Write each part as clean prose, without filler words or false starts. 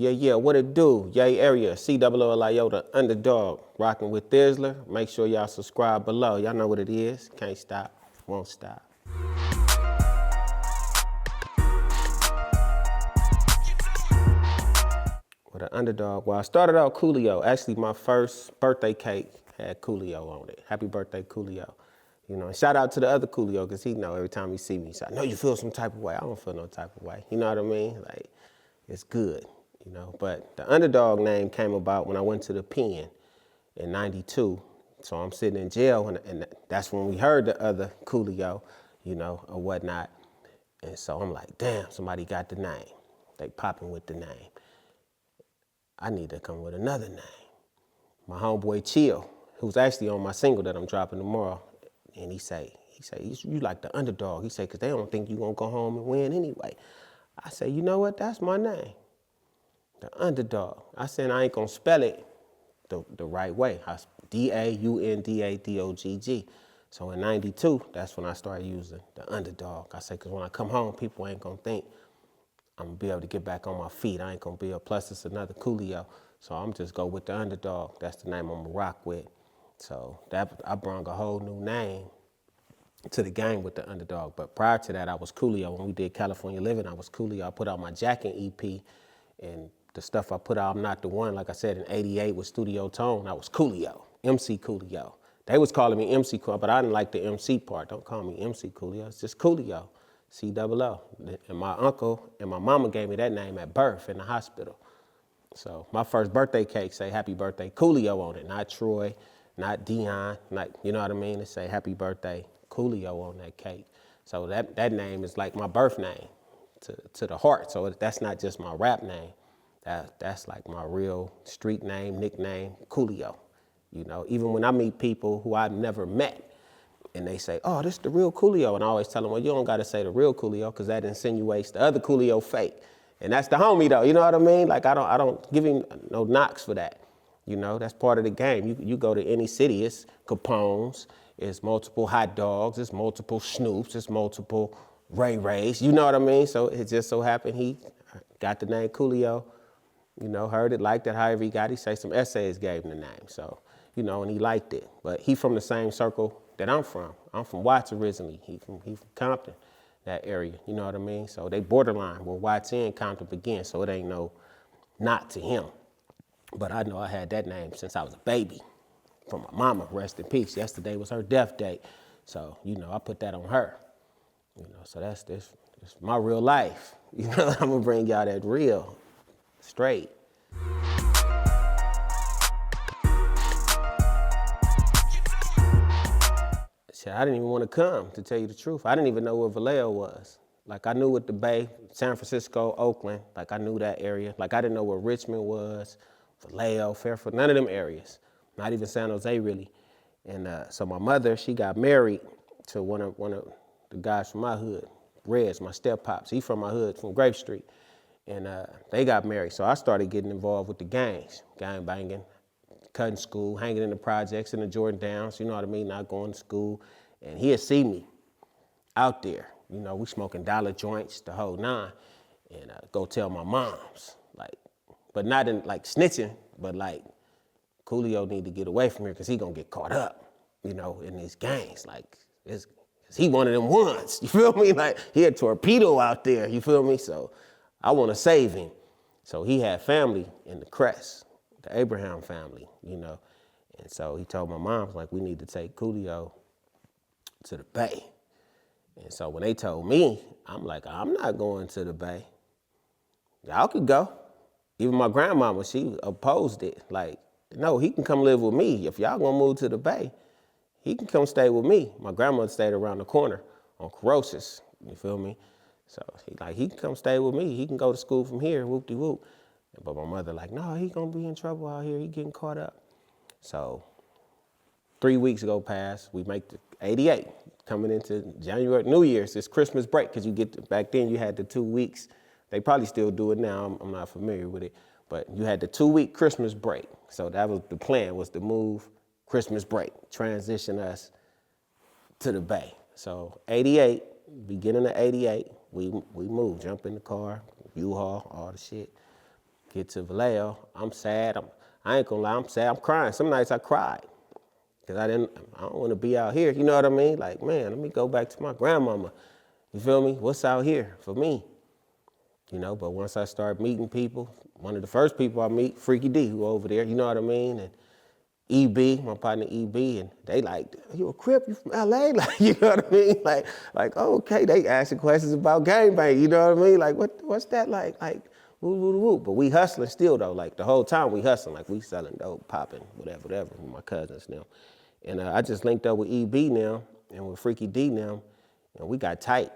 Yeah, what it do? Yay area, COOLIO Da Undadogg, rocking with Thizzler. Make sure y'all subscribe below. Y'all know what it is. Can't stop, won't stop. With an Undadogg. Well, I started out Coolio. Actually, my first birthday cake had Coolio on it. Happy birthday, Coolio. You know, and shout out to the other Coolio, because he know every time he see me, he say, I know you feel some type of way. I don't feel no type of way. You know what I mean? Like, it's good, you know. But the Undadogg name came about when I went to the pen in '92. So I'm sitting in jail, and that's when we heard the other Coolio, you know, or whatnot. And so I'm like, damn, somebody got the name. They popping with the name. I need to come with another name. My homeboy Chill, who's actually on my single that I'm dropping tomorrow, and he say, you like the Underdog. He say, because they don't think you gonna go home and win anyway. I say, you know what, that's my name, the Undadogg. I said, I ain't gonna spell it the right way. DAUNDADOGG. So in '92, that's when I started using the Undadogg. I say, because when I come home, people ain't gonna think I'm gonna be able to get back on my feet. I ain't gonna be able, plus it's another Coolio. So I'm just go with the Undadogg. That's the name I'm gonna rock with. So that I brought a whole new name to the game with the Undadogg. But prior to that, I was Coolio. When we did California Living, I was Coolio. I put out my Jackin' EP, and the stuff I put out, I'm Not the One, like I said, in '88 with Studio Tone, I was Coolio, MC Coolio. They was calling me MC Coolio, but I didn't like the MC part. Don't call me MC Coolio, it's just Coolio, COO. And my uncle and my mama gave me that name at birth in the hospital. So my first birthday cake say happy birthday Coolio on it, not Troy, not Dion, not, you know what I mean? It say happy birthday Coolio on that cake. So that name is like my birth name to the heart. So that's not just my rap name. That's like my real street name, nickname, Coolio. You know, even when I meet people who I've never met and they say, oh, this is the real Coolio. And I always tell them, well, you don't got to say the real Coolio because that insinuates the other Coolio fake. And that's the homie though, you know what I mean? Like I don't give him no knocks for that. You know, that's part of the game. You go to any city, it's Capone's, it's multiple hot dogs, it's multiple Snoops, it's multiple Ray Rays, you know what I mean? So it just so happened he got the name Coolio, you know, heard it, liked it, however he got it. He say some essays gave him the name. So, you know, and he liked it. But he from the same circle that I'm from. I'm from Watts originally. He from Compton, that area, you know what I mean? So they borderline where Watts and Compton begin, so it ain't no not to him. But I know I had that name since I was a baby from my mama, rest in peace. Yesterday was her death date. So, you know, I put that on her. You know, so that's my real life. You know, I'm gonna bring y'all that real, straight. Shit, I didn't even want to come, to tell you the truth. I didn't even know where Vallejo was. Like I knew what the Bay, San Francisco, Oakland, like I knew that area. Like I didn't know where Richmond was, Vallejo, Fairfield, none of them areas. Not even San Jose really. And so my mother, she got married to one of the guys from my hood, Reds, my step pops. He from my hood, from Grape Street. And they got married. So I started getting involved with the gangs, gang banging, cutting school, hanging in the projects in the Jordan Downs, you know what I mean, not going to school. And he'd see me out there. You know, we smoking dollar joints, the whole nine. And go tell my moms, like, but not in like snitching, but like, Coolio need to get away from here because he gonna get caught up, you know, in these gangs. Like, he one of them ones, you feel me? Like, he a torpedo out there, you feel me? So I want to save him. So he had family in the Crest, the Abraham family, you know. And so he told my mom, like, we need to take Coolio to the Bay. And so when they told me, I'm like, I'm not going to the Bay. Y'all could go. Even my grandmama, she opposed it. Like, no, he can come live with me. If y'all gonna move to the Bay, he can come stay with me. My grandmother stayed around the corner on Corrosis, you feel me? So he can come stay with me. He can go to school from here, whoop-de-whoop. But my mother like, no, he gonna be in trouble out here. He getting caught up. So 3 weeks go past. We make the '88, coming into January, New Year's. It's Christmas break, because you get back then you had the 2 weeks. They probably still do it now. I'm not familiar with it. But you had the 2-week Christmas break. So that was the plan, was to move Christmas break, transition us to the Bay. So '88, beginning of '88, we moved, jump in the car, U-Haul, all the shit. Get to Vallejo, I'm sad. I ain't gonna lie, I'm sad. I'm crying. Some nights I cried. Cause I don't want to be out here. You know what I mean? Like, man, let me go back to my grandmama. You feel me? What's out here for me? You know, but once I start meeting people, one of the first people I meet, Freaky D, who over there, you know what I mean? And EB, my partner EB, and they like, you a Crip, you from LA? Like, you know what I mean? Like, oh, okay, they asking questions about gangbang, you know what I mean? Like, what's that like? Like, woo, woo, woo. But we hustling still though, like the whole time we hustling, like we selling dope, popping, whatever, with my cousins now. And I just linked up with EB now and with Freaky D now, and we got tight.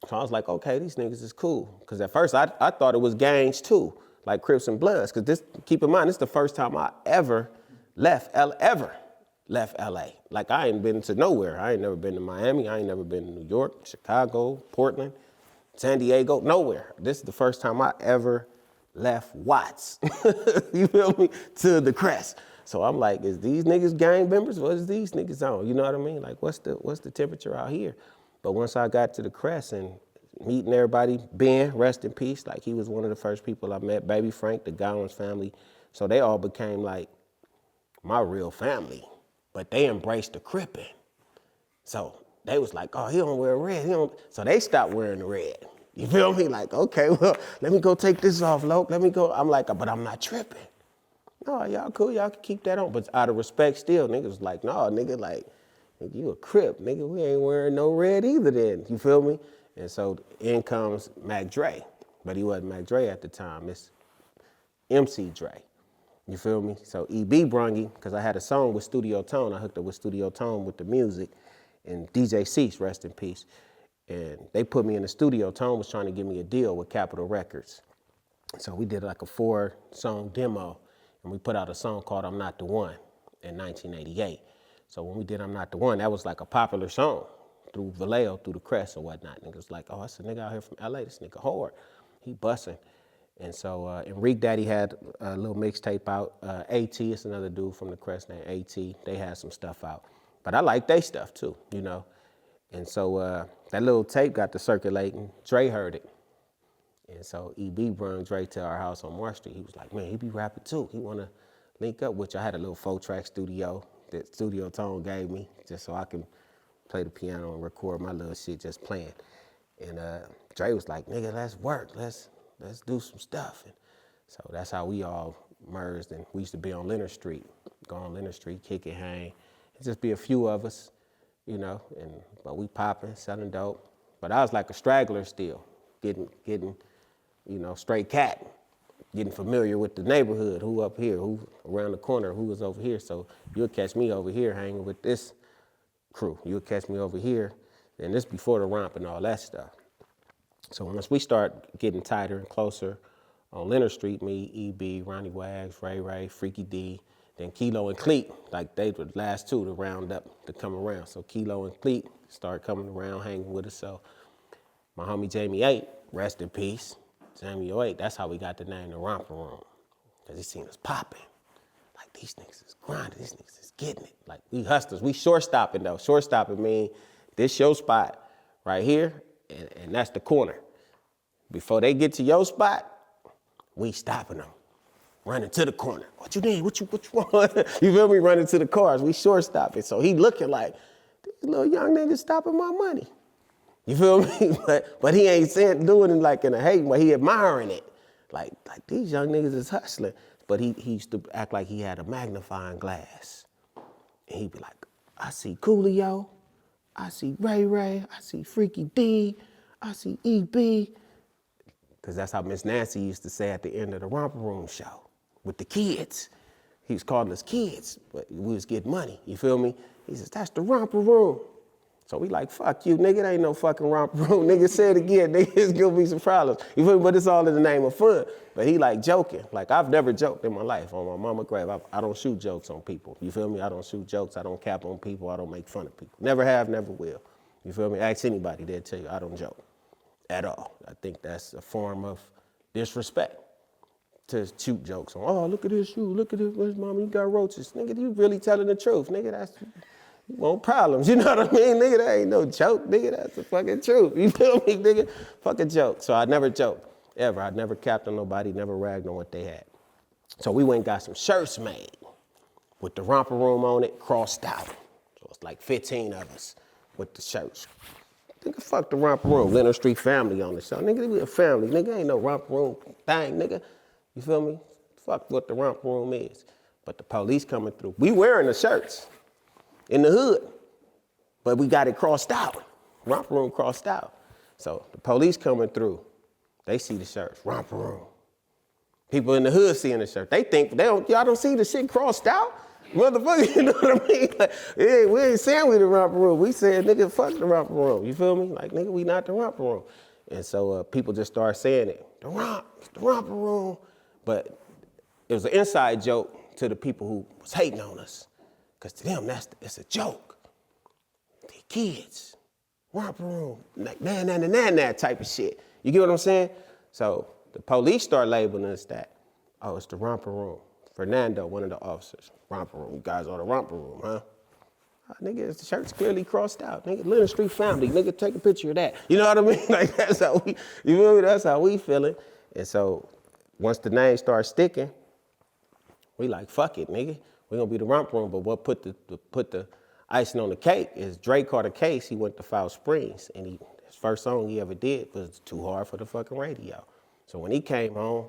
So I was like, okay, these niggas is cool. Because at first I thought it was gangs too, like Crips and Bloods. Because this, keep in mind, this is the first time I ever left LA. Like I ain't been to nowhere. I ain't never been to Miami. I ain't never been to New York, Chicago, Portland, San Diego, nowhere. This is the first time I ever left Watts, you feel me, to the Crest. So I'm like, is these niggas gang members? What is these niggas on? You know what I mean? Like, what's the temperature out here? But once I got to the Crest and meeting everybody, Ben, rest in peace, like he was one of the first people I met, Baby Frank, the Gowans family. So they all became like my real family, but they embraced the Crippin'. So they was like, oh, he don't wear red. So they stopped wearing the red. You feel me? Like, okay, well, let me go take this off, Loke. Let me go. I'm like, but I'm not tripping. No, y'all cool. Y'all can keep that on. But out of respect still, niggas was like, no, nigga, like, you a Crip, nigga. We ain't wearing no red either then. You feel me? And so in comes Mac Dre. But he wasn't Mac Dre at the time. It's MC Dre. You feel me? So EB brung him, because I had a song with Studio Tone. I hooked up with Studio Tone with the music. And DJ Cease, rest in peace. And they put me in the studio. Tone was trying to give me a deal with Capitol Records. So we did like a 4-song demo. And we put out a song called I'm Not the One in 1988. So when we did I'm Not the One, that was like a popular song through Vallejo, through the Crest or whatnot. Niggas like, oh, that's a nigga out here from LA, this nigga hard. He bussin'. And so Enrique Daddy had a little mixtape out. AT, it's another dude from the Crest named AT. They had some stuff out. But I like they stuff too, you know. And so that little tape got to circulating. Dre heard it. And so EB brought Dre to our house on Marsh Street. He was like, man, he be rapping too. He want to link up with you. I had a little 4-track studio that Studio Tone gave me just so I can play the piano and record my little shit just playing. And Dre was like, nigga, let's work. Let's do some stuff. And so that's how we all merged. And we used to be on Leonard Street, go on Leonard Street, kick it, hang. It'd just be a few of us, you know, but we popping, selling dope. But I was like a straggler still, getting, you know, straight cat, getting familiar with the neighborhood, who up here, who around the corner, who was over here. So you'll catch me over here hanging with this crew. You'll catch me over here, and this before the romp and all that stuff. So once we start getting tighter and closer on Leonard Street, me, EB, Ronnie Wags, Ray, Freaky D, then Kilo and Cleet, like they were the last two to round up to come around. So Kilo and Cleet start coming around, hanging with us. So my homie Jamie 8, rest in peace. Jamie 08, that's how we got the name the Romper Room. Because he seen us popping. Like, these niggas is grinding, these niggas is getting it. Like, we hustlers, we short-stopping though. Short-stopping mean this your spot right here, and that's the corner. Before they get to your spot, we stopping them. Running to the corner. What you need? What you want? You feel me? Running to the cars. We short-stopping. So he looking like, these little young niggas stopping my money. You feel me? But he ain't doing it like in a hate way. He admiring it. Like these young niggas is hustling. But he used to act like he had a magnifying glass. And he'd be like, I see Coolio, I see Ray, I see Freaky D, I see EB. Because that's how Miss Nancy used to say at the end of the Romper Room show with the kids. He was calling us kids, but we was getting money. You feel me? He says, that's the Romper Room. So we like, fuck you, nigga, there ain't no fucking Romper Room. Nigga, say it again, nigga, it's gonna be some problems. You feel me? But it's all in the name of fun. But he like joking. Like, I've never joked in my life. On my mama grave, I don't shoot jokes on people. You feel me? I don't shoot jokes, I don't cap on people, I don't make fun of people. Never have, never will. You feel me? Ask anybody, they'll tell you I don't joke at all. I think that's a form of disrespect to shoot jokes on, oh, look at this shoe, look at this, where's mama, you got roaches. Nigga, you really telling the truth. Nigga, that's, you want problems, you know what I mean? Nigga, that ain't no joke, nigga, that's the fucking truth. You feel me, nigga? Fucking joke. So I never joke. ever. I never capped on nobody, never ragged on what they had. So we went and got some shirts made with the Romper Room on it, crossed out. So it's like 15 of us with the shirts. Nigga, fuck the Romper Room. Leonard Street family on the show. Nigga, we a family. Nigga, ain't no Romper Room thing, nigga. You feel me? Fuck what the Romper Room is. But the police coming through. We wearing the shirts in the hood, but we got it crossed out. Romper Room crossed out. So the police coming through. They see the shirts, Romper Room. People in the hood seeing the shirt. They think, y'all don't see the shit crossed out? Motherfucker, you know what I mean? Like, yeah, we ain't saying we the Romper Room. We said, nigga, fuck the Romper Room. You feel me? Like, nigga, we not the Romper Room. And so people just start saying it. The Romper Room. But it was an inside joke to the people who was hating on us. Because to them, it's a joke. The kids, Romper Room, like, nah type of shit. You get what I'm saying? So the police start labeling us that. Oh, it's the Romper Room. Fernando, one of the officers, Romper Room. You guys are the Romper Room, huh? Nigga, the shirt's clearly crossed out. Nigga, Leonard Street family. Nigga, take a picture of that. You know what I mean? Like, that's how we, you feel me? That's how we feeling. And so once the name starts sticking, we like, fuck it, nigga. We gonna be the Romper Room. But what put the icing on the cake is Dre caught a case. He went to Foul Springs, and his first song he ever did was Too Hard for the Fucking Radio. So when he came home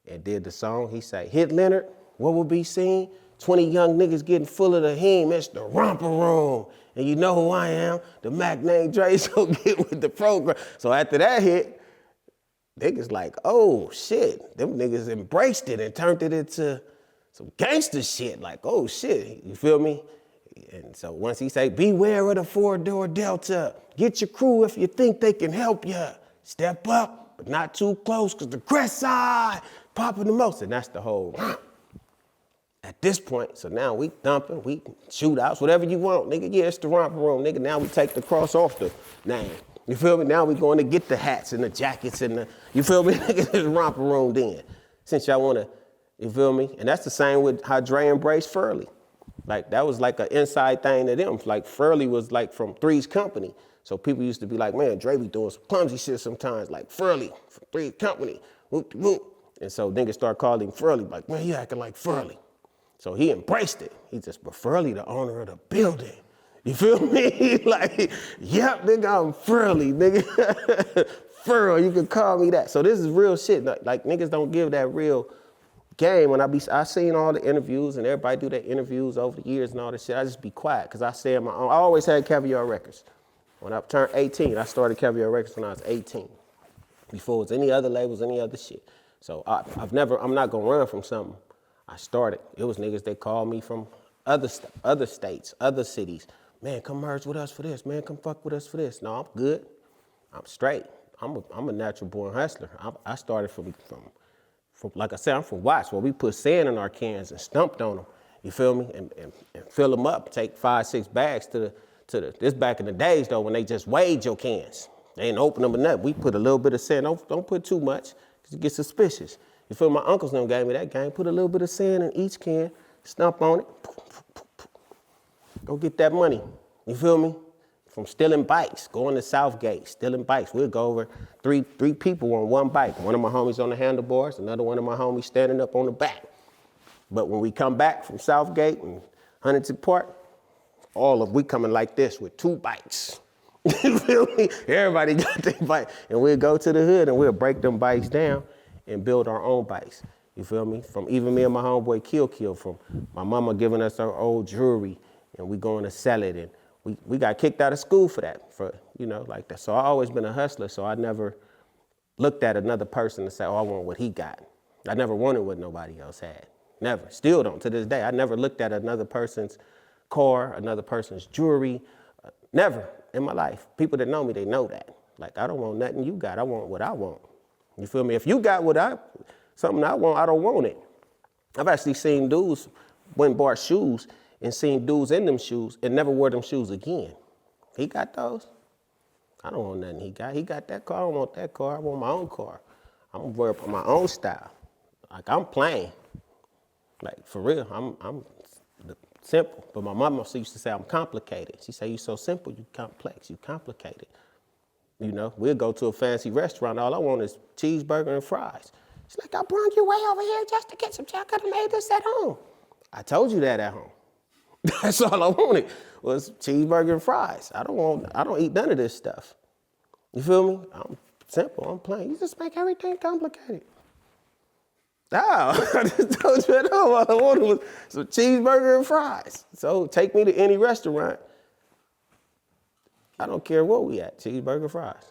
and did the song, he said, hit Leonard, what will be seen? 20 young niggas getting full of the heme, it's the Romper Room. And you know who I am, the Mac Dre, so get with the program. So after that hit, niggas like, oh shit, them niggas embraced it and turned it into some gangster shit, like, oh shit, you feel me? And so once he say, beware of the 4-door Delta, get your crew if you think they can help you. Step up, but not too close, cause the crest side popping the most, and that's the whole at this point. So now we thumping, we shootouts, whatever you want, nigga. Yeah, it's the Romper Room, nigga. Now we take the cross off the name. You feel me? Now we going to get the hats and the jackets and the, you feel me? Nigga, it's Romper Room then. Since y'all wanna, you feel me? And that's the same with how Dre embraced Furl. Like, that was like an inside thing to them. Like, Furl was like from Three's Company. So people used to be like, man, Dre be doing some clumsy shit sometimes, like Furl from Three's Company. Whoop, whoop. And so niggas start calling him Furl, like, man, he acting like Furl. So he embraced it. He just, but Furl the owner of the building. You feel me? Like, yep, nigga, I'm Furl, nigga. Furl, you can call me that. So this is real shit. Like niggas don't give that real game. When I seen all the interviews and everybody do their interviews over the years and all this shit, I just be quiet because I say my own. I always had Caviar Records. When I turned 18, I started Caviar Records when I was 18. Before it was any other labels, any other shit. So I'm not gonna run from something. I started. It was niggas that called me from other states, other cities. Man, come merge with us for this. Man, come fuck with us for this. No, I'm good. I'm straight. I'm a natural born hustler. I started from like I said, I'm from Watts, where we put sand in our cans and stumped on them. You feel me? And fill them up. Take 5-6 bags to the. This back in the days though, when they just weighed your cans. They didn't open them enough. We put a little bit of sand. Don't put too much, cause you get suspicious. You feel me? My uncles them gave me that game. Put a little bit of sand in each can, stump on it. Go get that money. You feel me? From stealing bikes, going to Southgate, stealing bikes. We'll go over three people on one bike. One of my homies on the handlebars, another one of my homies standing up on the back. But when we come back from Southgate and Huntington Park, we coming like this with 2 bikes. You feel me? Everybody got their bike. And we'll go to the hood and we'll break them bikes down and build our own bikes. You feel me? From even me and my homeboy Kill, from my mama giving us our old jewelry and we going to sell it. And we got kicked out of school for that, like that. So I always been a hustler, so I never looked at another person and say, oh, I want what he got. I never wanted what nobody else had. Never. Still don't, to this day. I never looked at another person's car, another person's jewelry. Never in my life. People that know me, they know that. Like, I don't want nothing you got. I want what I want. You feel me? If you got something I want, I don't want it. I've actually seen dudes went and bought shoes and seen dudes in them shoes and never wore them shoes again. He got those? I don't want nothing he got. He got that car. I don't want that car. I want my own car. I'm gonna wear it for my own style. Like, I'm plain. Like, for real, I'm simple. But my mama used to say I'm complicated. She said, you so simple, you complex, you complicated. You know, we'll go to a fancy restaurant. All I want is cheeseburger and fries. She's like, I brought you way over here just to get some chocolate. I could have made this at home. I told you that at home. That's all I wanted was cheeseburger and fries. I don't eat none of this stuff. You feel me? I'm simple, I'm plain. You just make everything complicated. No, I just told you at home all I wanted was some cheeseburger and fries. So take me to any restaurant. I don't care what we at, cheeseburger, fries.